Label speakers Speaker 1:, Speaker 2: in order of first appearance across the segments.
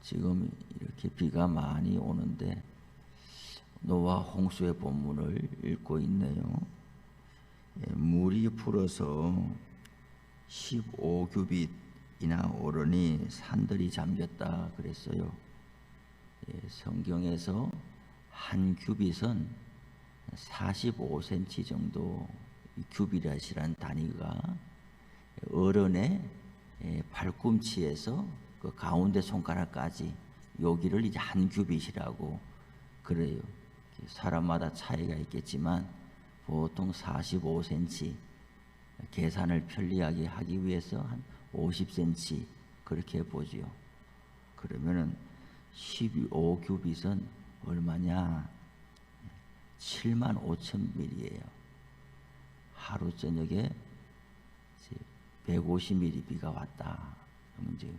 Speaker 1: 지금 이렇게 비가 많이 오는데 노아 홍수의 본문을 읽고 있네요. 물이 불어서 15규빗이나 오르니 산들이 잠겼다 그랬어요. 성경에서 한 규빗은 45cm 정도, 규빗이라는 단위가 어른의 발꿈치에서 그 가운데 손가락까지 여기를 이제 한 규빗이라고 그래요. 사람마다 차이가 있겠지만 보통 45cm, 계산을 편리하게 하기 위해서 한 50cm 그렇게 보지요. 그러면은 12규빗은 얼마냐? 75,000mm예요. 하루 저녁에 150mm 비가 왔다. 그러면 이제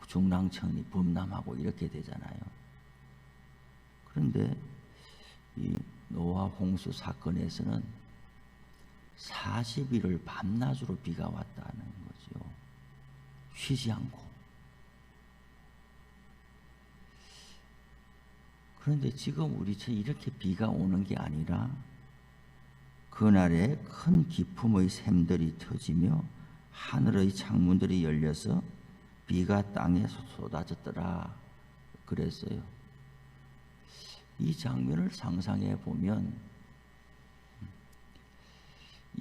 Speaker 1: 중랑천이 범람하고 이렇게 되잖아요. 그런데 이 노아 홍수 사건에서는 40일을 밤낮으로 비가 왔다는 거죠. 쉬지 않고. 그런데 지금 우리처럼 이렇게 비가 오는 게 아니라 그날에 큰 기품의 샘들이 터지며 하늘의 창문들이 열려서 비가 땅에 쏟아졌더라 그랬어요. 이 장면을 상상해 보면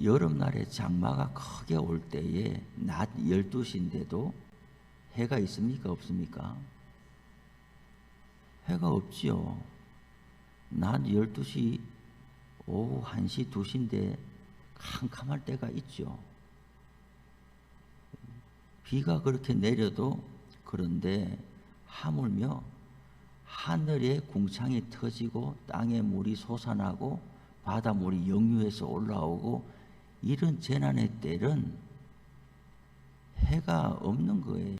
Speaker 1: 여름날에 장마가 크게 올 때에 낮 12시인데도 해가 있습니까? 없습니까? 해가 없지요. 낮 12시, 오후 1시, 2시인데 캄캄할 때가 있죠. 비가 그렇게 내려도 그런데 하물며 하늘에 궁창이 터지고 땅에 물이 솟아나고 바닷물이 역류해서 올라오고 이런 재난의 때는 해가 없는 거예요.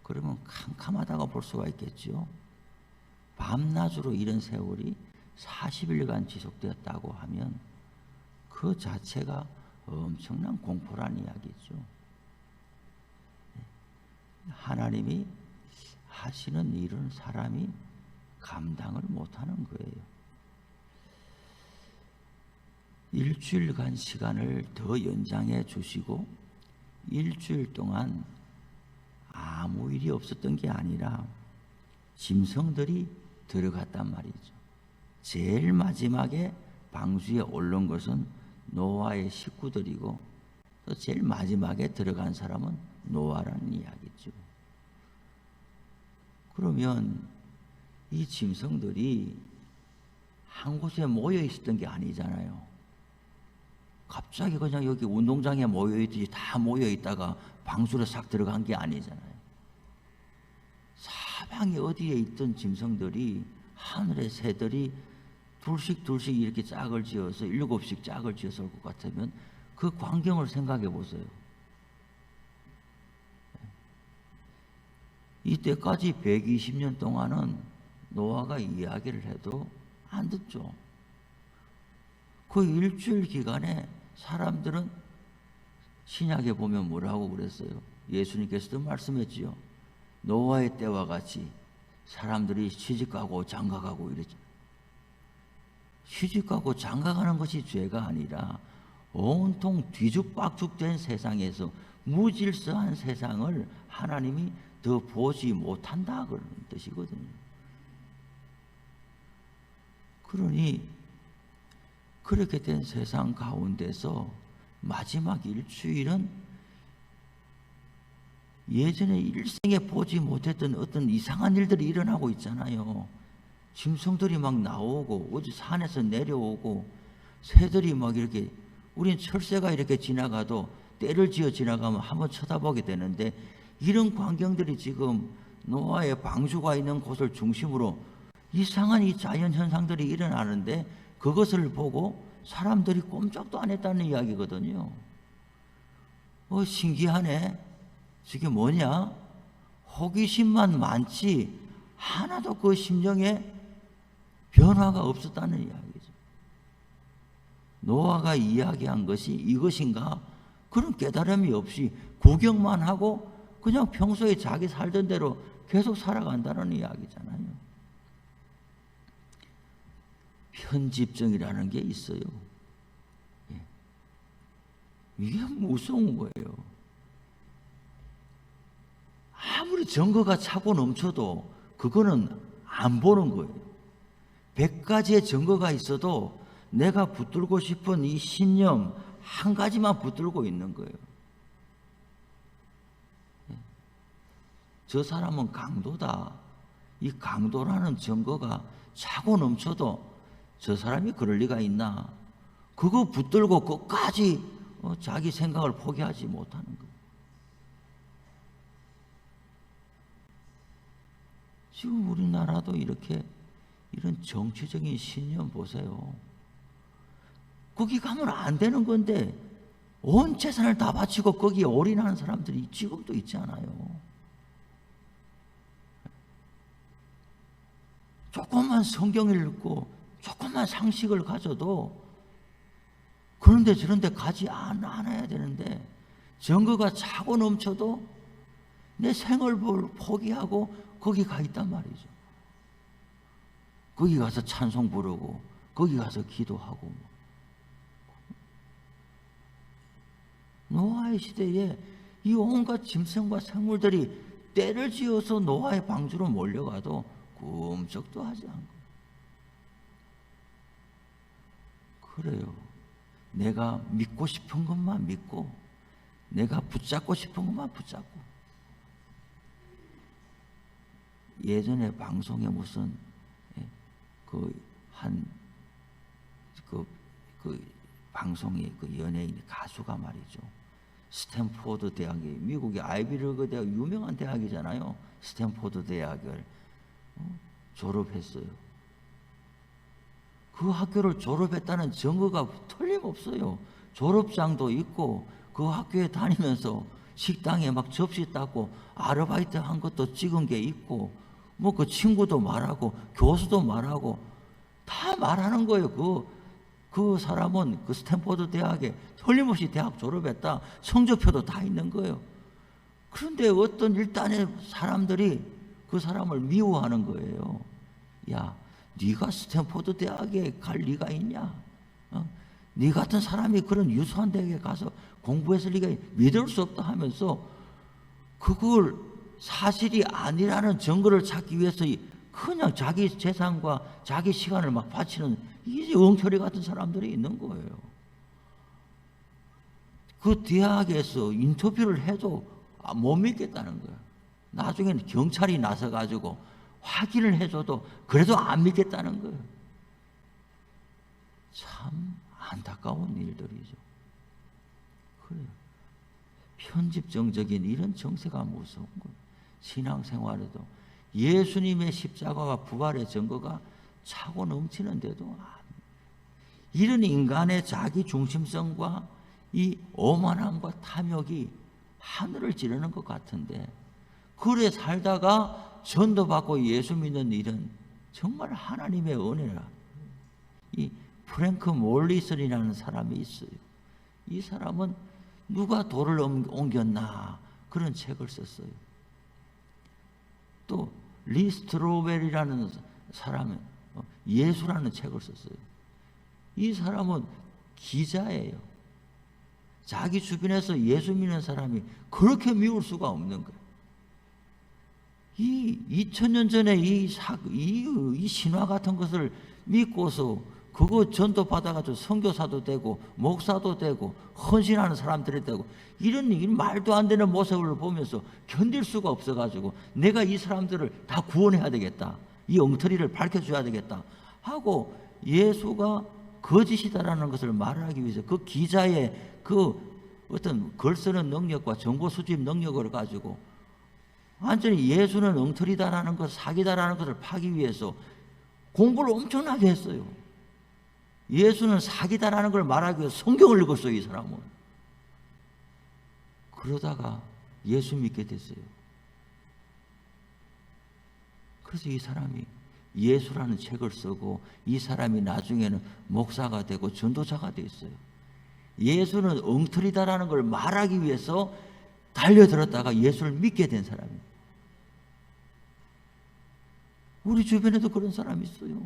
Speaker 1: 그러면 캄캄하다고 볼 수가 있겠죠. 밤낮으로 이런 세월이 40일간 지속되었다고 하면 그 자체가 엄청난 공포란 이야기죠. 하나님이 하시는 일은 사람이 감당을 못하는 거예요. 일주일간 시간을 더 연장해 주시고 일주일 동안 아무 일이 없었던 게 아니라 짐승들이 들어갔단 말이죠. 제일 마지막에 방주에 오른 것은 노아의 식구들이고 또 제일 마지막에 들어간 사람은 노아라는 이야기죠. 그러면 이 짐승들이 한 곳에 모여 있었던 게 아니잖아요. 갑자기 그냥 여기 운동장에 모여 있듯이 다 모여 있다가 방수로 싹 들어간 게 아니잖아요. 사방에 어디에 있던 짐승들이 하늘의 새들이 둘씩 이렇게 짝을 지어서 7씩 짝을 지어서 올 것 같으면 그 광경을 생각해 보세요. 이때까지 120년 동안은 노아가 이야기를 해도 안 듣죠. 그 일주일 기간에 사람들은 신약에 보면 뭐라고 그랬어요? 예수님께서도 말씀했지요. 노아의 때와 같이 사람들이 시집가고 장가가고 이랬죠. 시집가고 장가가는 것이 죄가 아니라 온통 뒤죽박죽된 세상에서 무질서한 세상을 하나님이 더 보지 못한다 그런 뜻이거든요. 그러니 그렇게 된 세상 가운데서 마지막 일주일은 예전에 일생에 보지 못했던 어떤 이상한 일들이 일어나고 있잖아요. 짐승들이 막 나오고 어디 산에서 내려오고 새들이 막 이렇게, 우린 철새가 이렇게 지나가도 때를 지어 지나가면 한번 쳐다보게 되는데 이런 광경들이 지금 노아의 방주가 있는 곳을 중심으로 이상한 이 자연 현상들이 일어나는데 그것을 보고 사람들이 꼼짝도 안 했다는 이야기거든요. 신기하네. 저게 뭐냐? 호기심만 많지 하나도 그 심정에 변화가 없었다는 이야기죠. 노아가 이야기한 것이 이것인가? 그런 깨달음이 없이 구경만 하고 그냥 평소에 자기 살던 대로 계속 살아간다는 이야기잖아요. 편집증이라는 게 있어요. 예. 이게 무서운 거예요. 아무리 증거가 차고 넘쳐도 그거는 안 보는 거예요. 100가지의 증거가 있어도 내가 붙들고 싶은 이 신념 한 가지만 붙들고 있는 거예요. 저 사람은 강도다. 이 강도라는 증거가 차고 넘쳐도 저 사람이 그럴 리가 있나? 그거 붙들고 끝까지 자기 생각을 포기하지 못하는 거예요. 지금 우리나라도 이렇게 이런 정치적인 신념 보세요. 거기 가면 안 되는 건데 온 재산을 다 바치고 거기에 올인하는 사람들이 지금도 있지 않아요. 조금만 성경을 읽고 조금만 상식을 가져도 그런데 저런데 가지 않아야 되는데 증거가 차고 넘쳐도 내 생활을 포기하고 거기 가 있단 말이죠. 거기 가서 찬송 부르고 거기 가서 기도하고. 노아의 시대에 이 온갖 짐승과 생물들이 때를 지어서 노아의 방주로 몰려가도 꿈쩍도 하지 않고. 그래요. 내가 믿고 싶은 것만 믿고 내가 붙잡고 싶은 것만 붙잡고. 예전에 방송에 무슨 방송에 연예인 가수가 말이죠. 스탠포드 대학이 미국의 아이비리그 대학 유명한 대학이잖아요. 스탠포드 대학을 졸업했어요. 그 학교를 졸업했다는 증거가 틀림없어요. 졸업장도 있고 그 학교에 다니면서 식당에 막 접시 닦고 아르바이트 한 것도 찍은 게 있고 뭐 그 친구도 말하고 교수도 말하고 다 말하는 거예요. 그 사람은 그 스탠포드 대학에 틀림없이 대학 졸업했다. 성적표도 다 있는 거예요. 그런데 어떤 일단의 사람들이 그 사람을 미워하는 거예요. 야, 네가 스탠포드 대학에 갈 리가 있냐? 네 같은 사람이 그런 유수한 대학에 가서 공부했을 리가 믿을 수 없다 하면서 그걸 사실이 아니라는 증거를 찾기 위해서 그냥 자기 재산과 자기 시간을 막 바치는 이 엉터리 같은 사람들이 있는 거예요. 그 대학에서 인터뷰를 해도 못 믿겠다는 거예요. 나중에는 경찰이 나서가지고 확인을 해줘도 그래도 안 믿겠다는 거예요. 참 안타까운 일들이죠. 그래요. 편집정적인 이런 정세가 무서운 거예요. 신앙생활에도 예수님의 십자가와 부활의 증거가 차고 넘치는데도 이런 인간의 자기 중심성과 이 오만함과 탐욕이 하늘을 찌르는 것 같은데 그래 살다가 전도받고 예수 믿는 일은 정말 하나님의 은혜라. 이 프랭크 몰리슨이라는 사람이 있어요. 이 사람은 누가 돌을 옮겼나 그런 책을 썼어요. 또 리스트로벨이라는 사람은 예수라는 책을 썼어요. 이 사람은 기자예요. 자기 주변에서 예수 믿는 사람이 그렇게 미울 수가 없는 거예요. 이 2000년 전에 이 신화 같은 것을 믿고서 그거 전도 받아가지고 선교사도 되고 목사도 되고 헌신하는 사람들이 되고 이런 말도 안 되는 모습을 보면서 견딜 수가 없어가지고 내가 이 사람들을 다 구원해야 되겠다. 이 엉터리를 밝혀줘야 되겠다 하고 예수가 거짓이다라는 것을 말하기 위해서 그 기자의 그 어떤 글 쓰는 능력과 정보 수집 능력을 가지고 완전히 예수는 엉터리다라는 것, 사기다라는 것을 파기 위해서 공부를 엄청나게 했어요. 예수는 사기다라는 걸 말하기 위해서 성경을 읽었어요, 이 사람은. 그러다가 예수 믿게 됐어요. 그래서 이 사람이 예수라는 책을 쓰고 이 사람이 나중에는 목사가 되고 전도자가 됐어요. 예수는 엉터리다라는 걸 말하기 위해서 달려들었다가 예수를 믿게 된 사람이에요. 우리 주변에도 그런 사람이 있어요.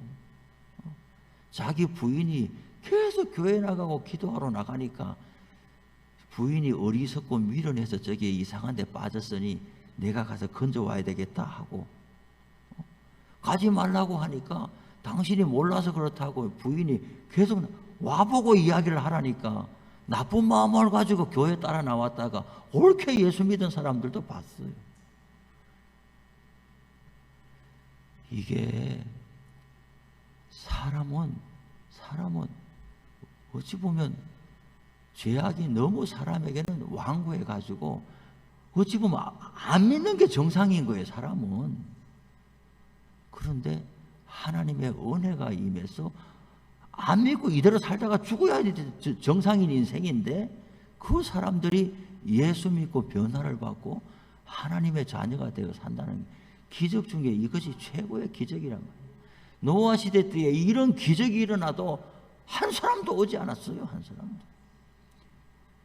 Speaker 1: 자기 부인이 계속 교회 나가고 기도하러 나가니까 부인이 어리석고 미련해서 저게 이상한 데 빠졌으니 내가 가서 건져와야 되겠다 하고, 가지 말라고 하니까 당신이 몰라서 그렇다고 부인이 계속 와보고 이야기를 하라니까 나쁜 마음을 가지고 교회 따라 나왔다가 옳게 예수 믿은 사람들도 봤어요. 이게 사람은 어찌 보면 죄악이 너무 사람에게는 완고해 가지고 어찌 보면 안 믿는 게 정상인 거예요, 사람은. 그런데 하나님의 은혜가 임해서 안 믿고 이대로 살다가 죽어야 정상인 인생인데 그 사람들이 예수 믿고 변화를 받고 하나님의 자녀가 되어 산다는 기적 중에 이것이 최고의 기적이란 말이에요. 노아 시대 때에 이런 기적이 일어나도 한 사람도 오지 않았어요. 한 사람도.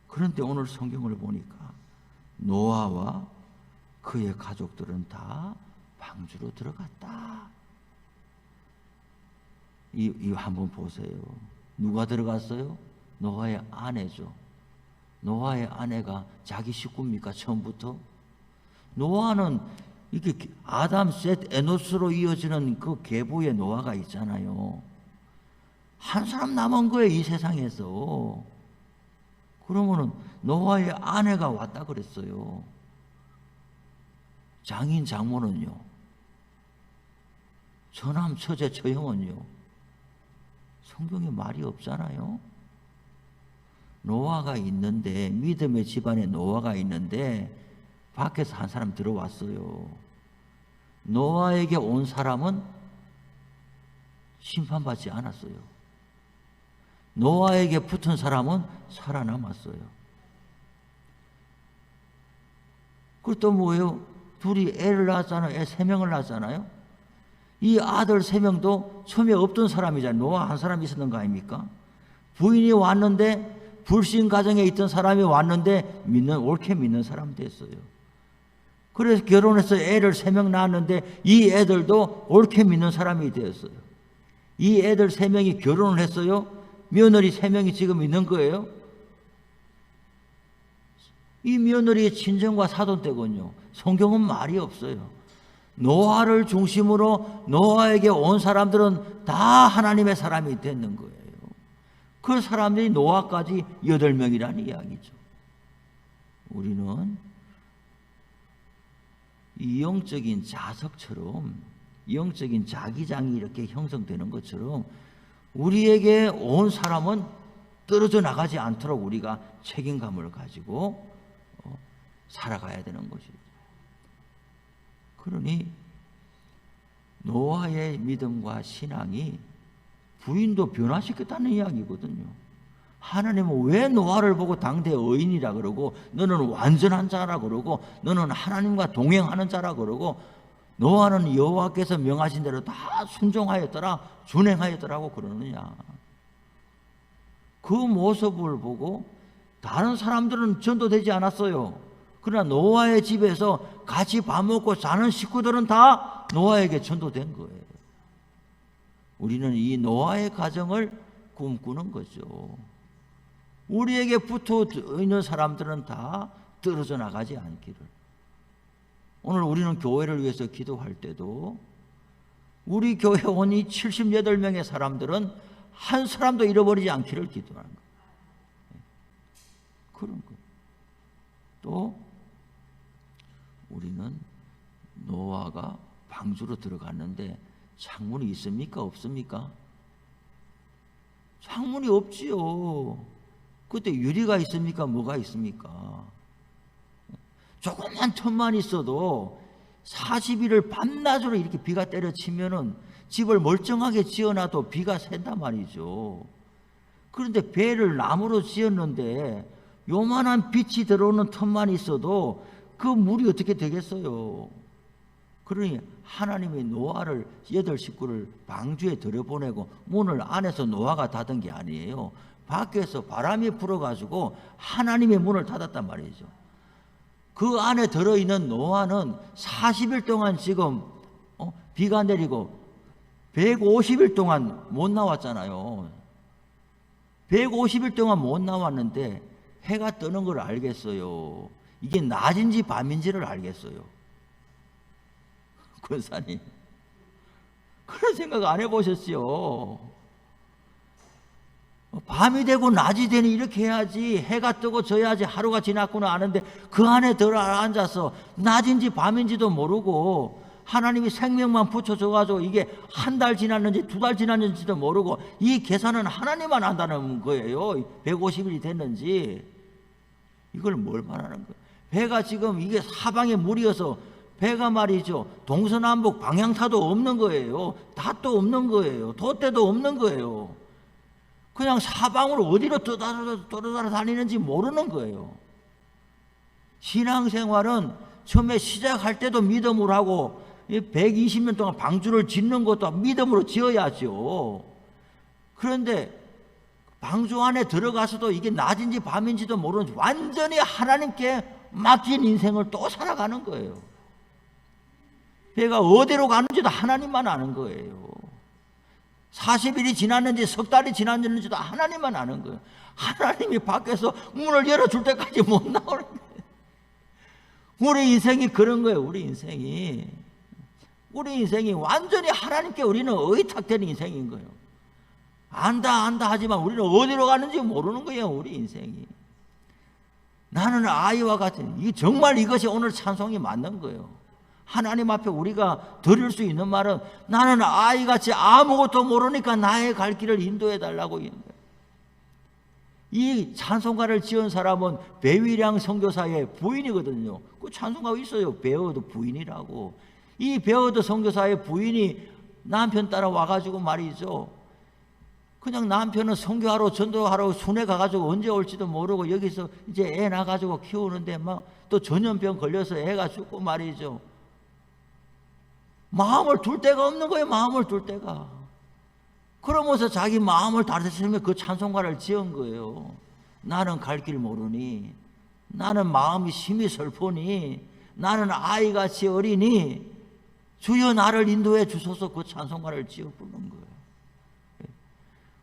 Speaker 1: 그런데 오늘 성경을 보니까 노아와 그의 가족들은 다 방주로 들어갔다. 이 한번 보세요. 누가 들어갔어요? 노아의 아내죠. 노아의 아내가 자기 식구입니까? 처음부터? 노아는 이렇게 아담, 셋, 에노스로 이어지는 그 계보의 노아가 있잖아요. 한 사람 남은 거예요, 이 세상에서. 그러면은 노아의 아내가 왔다 그랬어요. 장인, 장모는요? 처남, 처제, 처형은요? 성경에 말이 없잖아요. 노아가 있는데, 믿음의 집안에 노아가 있는데 밖에서 한 사람 들어왔어요. 노아에게 온 사람은 심판받지 않았어요. 노아에게 붙은 사람은 살아남았어요. 그리고 또 뭐예요? 둘이 애를 낳았잖아요. 애 3명을 낳았잖아요. 이 아들 3명도 처음에 없던 사람이잖아요. 노아 한 사람 있었는 거 아닙니까? 부인이 왔는데, 불신 가정에 있던 사람이 왔는데 옳게 믿는 사람 됐어요. 그래서 결혼해서 애를 3명 낳았는데 이 애들도 옳게 믿는 사람이 되었어요. 이 애들 3명이 결혼을 했어요. 며느리 3명이 지금 있는 거예요. 이 며느리의 친정과 사돈댁은요, 성경은 말이 없어요. 노아를 중심으로 노아에게 온 사람들은 다 하나님의 사람이 됐는 거예요. 그 사람들이 노아까지 8명이라는 이야기죠. 우리는 이 영적인 자석처럼, 영적인 자기장이 이렇게 형성되는 것처럼 우리에게 온 사람은 떨어져 나가지 않도록 우리가 책임감을 가지고 살아가야 되는 것이죠. 그러니 노아의 믿음과 신앙이 부인도 변화시켰다는 이야기거든요. 하나님은 왜 노아를 보고 당대 의인이라 그러고 너는 완전한 자라 그러고 너는 하나님과 동행하는 자라 그러고 노아는 여호와께서 명하신 대로 다 순종하였더라, 준행하였더라고 그러느냐. 그 모습을 보고 다른 사람들은 전도되지 않았어요. 그러나 노아의 집에서 같이 밥 먹고 자는 식구들은 다 노아에게 전도된 거예요. 우리는 이 노아의 가정을 꿈꾸는 거죠. 우리에게 붙어 있는 사람들은 다 떨어져 나가지 않기를. 오늘 우리는 교회를 위해서 기도할 때도 우리 교회 온 이 78명의 사람들은 한 사람도 잃어버리지 않기를 기도하는 거예요. 그런 거예요. 또 우리는 노아가 방주로 들어갔는데 창문이 있습니까? 없습니까? 창문이 없지요. 그때 유리가 있습니까? 뭐가 있습니까? 조그만 틈만 있어도 40일을 밤낮으로 이렇게 비가 때려치면은 집을 멀쩡하게 지어놔도 비가 샌단 말이죠. 그런데 배를 나무로 지었는데 요만한 빛이 들어오는 틈만 있어도 그 물이 어떻게 되겠어요? 그러니 하나님이 노아를 8식구를 방주에 들여보내고 문을 안에서 노아가 닫은 게 아니에요. 밖에서 바람이 불어가지고 하나님의 문을 닫았단 말이죠. 그 안에 들어있는 노아는 40일 동안 지금 비가 내리고 150일 동안 못 나왔잖아요. 150일 동안 못 나왔는데 해가 뜨는 걸 알겠어요? 이게 낮인지 밤인지를 알겠어요? 권사님, 그런 생각 안 해보셨지요? 밤이 되고 낮이 되니 이렇게 해야지, 해가 뜨고 져야지 하루가 지났구나 아는데 그 안에 들어 앉아서 낮인지 밤인지도 모르고 하나님이 생명만 붙여줘가지고 이게 한 달 지났는지 두 달 지났는지도 모르고 이 계산은 하나님만 한다는 거예요. 150일이 됐는지. 이걸 뭘 말하는 거예요? 배가 지금 이게 사방에 물이어서 배가 말이죠, 동서남북 방향타도 없는 거예요. 닷도 없는 거예요. 돛대도 없는 거예요. 그냥 사방으로 어디로 떠다니는지 모르는 거예요. 신앙생활은 처음에 시작할 때도 믿음으로 하고 120년 동안 방주를 짓는 것도 믿음으로 지어야죠. 그런데 방주 안에 들어가서도 이게 낮인지 밤인지도 모르는 완전히 하나님께 맡긴 인생을 또 살아가는 거예요. 배가 어디로 가는지도 하나님만 아는 거예요. 40일이 지났는지 석 달이 지났는지도 하나님만 아는 거예요. 하나님이 밖에서 문을 열어줄 때까지 못 나오는 거예요. 우리 인생이 그런 거예요. 우리 인생이 완전히 하나님께 우리는 의탁된 인생인 거예요. 안다 하지만 우리는 어디로 가는지 모르는 거예요. 우리 인생이. 나는 아이와 같은, 정말 이것이 오늘 찬송이 맞는 거예요. 하나님 앞에 우리가 드릴 수 있는 말은 나는 아이같이 아무것도 모르니까 나의 갈 길을 인도해 달라고 있는 거예요. 이 찬송가를 지은 사람은 배위량 선교사의 부인이거든요. 그 찬송가가 있어요. 베어드 부인이라고. 이 베어드 선교사의 부인이 남편 따라 와가지고 말이죠, 그냥 남편은 선교하러 전도하러 순회 가가지고 언제 올지도 모르고 여기서 이제 애 낳아가지고 키우는데 막 또 전염병 걸려서 애가 죽고 말이죠. 마음을 둘 데가 없는 거예요. 마음을 둘 데가. 그러면서 자기 마음을 다스리며 그 찬송가를 지은 거예요. 나는 갈 길 모르니, 나는 마음이 심히 슬프니, 나는 아이같이 어리니 주여 나를 인도해 주소서. 그 찬송가를 지어 부른 거예요.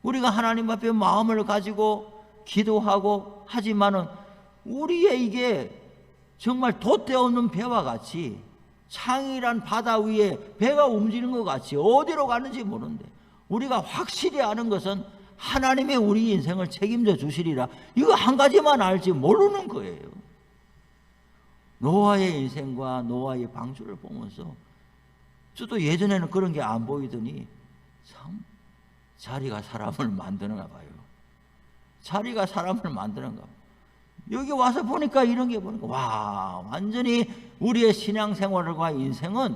Speaker 1: 우리가 하나님 앞에 마음을 가지고 기도하고 하지만은 우리의 이게 정말 돛대 없는 배와 같이 창이란 바다 위에 배가 움직이는 것 같이 어디로 가는지 모르는데, 우리가 확실히 아는 것은 하나님의 우리 인생을 책임져 주시리라. 이거 한 가지만 알지 모르는 거예요. 노아의 인생과 노아의 방주를 보면서 저도 예전에는 그런 게 안 보이더니 참 자리가 사람을 만드는가 봐요. 자리가 사람을 만드는가 봐요. 여기 와서 보니까 이런 게 보니까 와, 완전히 우리의 신앙생활과 인생은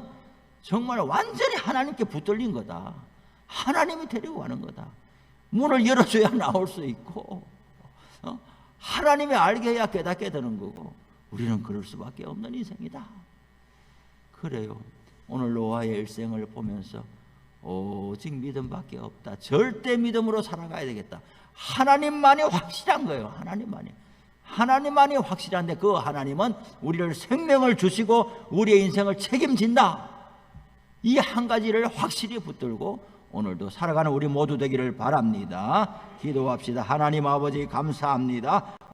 Speaker 1: 정말 완전히 하나님께 붙들린 거다. 하나님이 데리고 가는 거다. 문을 열어줘야 나올 수 있고, 하나님이 알게 해야 깨닫게 되는 거고, 우리는 그럴 수밖에 없는 인생이다. 그래요. 오늘 노아의 일생을 보면서 오직 믿음밖에 없다. 절대 믿음으로 살아가야 되겠다. 하나님만이 확실한 거예요. 하나님만이 확실한데 그 하나님은 우리를 생명을 주시고 우리의 인생을 책임진다. 이 한 가지를 확실히 붙들고 오늘도 살아가는 우리 모두 되기를 바랍니다. 기도합시다. 하나님 아버지 감사합니다.